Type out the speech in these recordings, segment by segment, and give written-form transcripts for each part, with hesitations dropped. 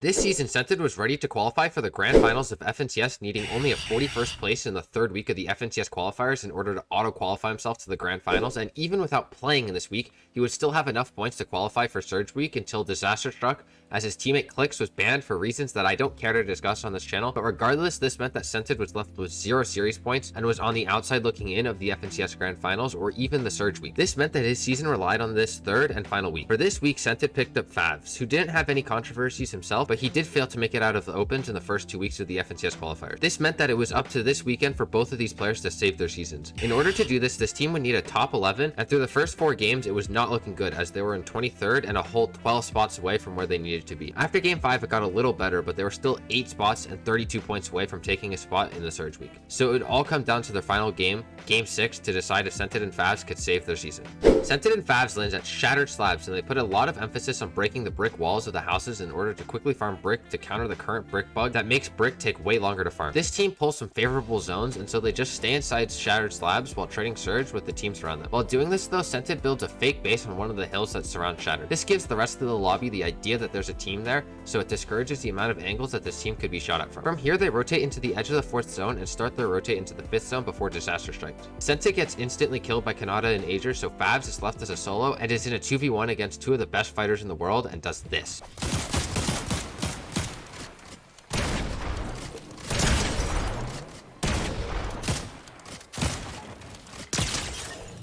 This season, Scented was ready to qualify for the grand finals of FNCS, needing only a 41st place in the third week of the FNCS qualifiers in order to auto-qualify himself to the grand finals, and even without playing in this week, he would still have enough points to qualify for Surge Week until disaster struck, as his teammate Clix was banned for reasons that I don't care to discuss on this channel. But regardless, this meant that Scented was left with 0 series points and was on the outside looking in of the FNCS Grand Finals or even the Surge Week. This meant that his season relied on this third and final week. For this week, Scented picked up Favs, who didn't have any controversies himself, but he did fail to make it out of the opens in the first 2 weeks of the FNCS qualifiers. This meant that it was up to this weekend for both of these players to save their seasons. In order to do this, this team would need a top 11, and through the first 4 games, it was not looking good, as they were in 23rd and a whole 12 spots away from where they needed to be. After game 5, it got a little better, but they were still 8 spots and 32 points away from taking a spot in the Surge Week. So it would all come down to their final game, game 6, to decide if Scented and Favs could save their season. Scented and Favs lands at Shattered Slabs, and they put a lot of emphasis on breaking the brick walls of the houses in order to quickly farm brick to counter the current brick bug that makes brick take way longer to farm. This team pulls some favorable zones, and so they just stay inside Shattered Slabs while trading Surge with the teams around them. While doing this though, Scented builds a fake base on one of the hills that surround Shattered. This gives the rest of the lobby the idea that there's a team there, so it discourages the amount of angles that this team could be shot at from. From here, they rotate into the edge of the 4th zone and start their rotate into the 5th zone before disaster strikes. Scented gets instantly killed by Kanata and Ager, so Favs is left as a solo and is in a 2v1 against 2 of the best fighters in the world and does this.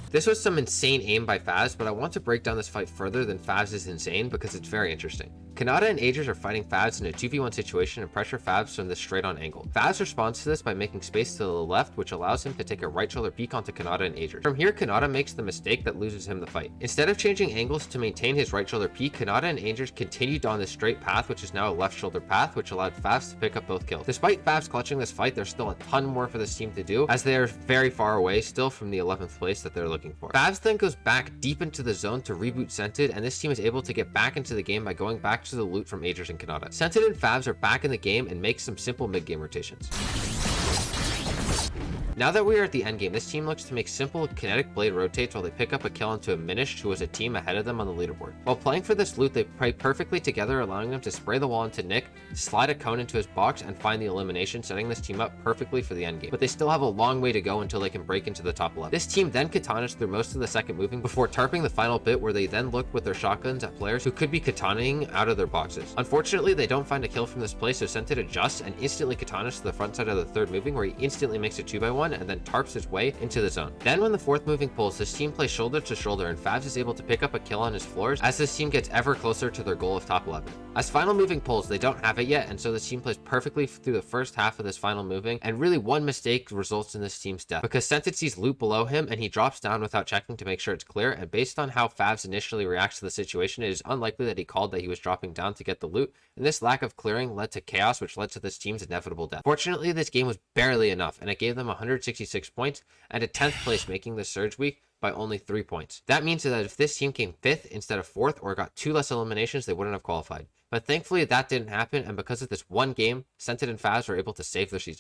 This was some insane aim by Favs, but I want to break down this fight further than Favs is insane because it's very interesting. Kanata and Agers are fighting Favs in a 2v1 situation and pressure Favs from this straight on angle. Favs responds to this by making space to the left, which allows him to take a right shoulder peek onto Kanata and Agers. From here, Kanata makes the mistake that loses him the fight. Instead of changing angles to maintain his right shoulder peek, Kanata and Agers continued on this straight path, which is now a left shoulder path, which allowed Favs to pick up both kills. Despite Favs clutching this fight, there's still a ton more for this team to do, as they are very far away still from the 11th place that they're looking for. Favs then goes back deep into the zone to reboot Scented, and this team is able to get back into the game by going back to the loot from Agers and Kanata. Scented and Favs are back in the game and make some simple mid-game rotations. Now that we are at the endgame, this team looks to make simple kinetic blade rotates while they pick up a kill onto a Minish, who was a team ahead of them on the leaderboard. While playing for this loot, they play perfectly together, allowing them to spray the wall into Nick, slide a cone into his box, and find the elimination, setting this team up perfectly for the endgame. But they still have a long way to go until they can break into the top 11. This team then katanas through most of the second moving before tarping the final bit, where they then look with their shotguns at players who could be katanaing out of their boxes. Unfortunately, they don't find a kill from this play, so Scented adjusts and instantly katanas to the front side of the third moving, where he instantly makes a 2x1 and then tarps his way into the zone. Then when the 4th moving pulls, this team plays shoulder to shoulder, and Favs is able to pick up a kill on his floors as this team gets ever closer to their goal of top 11. As final moving pulls, they don't have it yet, and so this team plays perfectly through the first half of this final moving, and really one mistake results in this team's death, because Scented sees loot below him and he drops down without checking to make sure it's clear, and based on how Favs initially reacts to the situation, it is unlikely that he called that he was dropping down to get the loot, and this lack of clearing led to chaos, which led to this team's inevitable death. Fortunately, this game was barely enough, and it gave them 166 points and a 10th place, making the Surge Week by only 3 points. That means that if this team came 5th instead of 4th or got 2 less eliminations, they wouldn't have qualified. But thankfully that didn't happen, and because of this one game, Scented and Favs were able to save their season.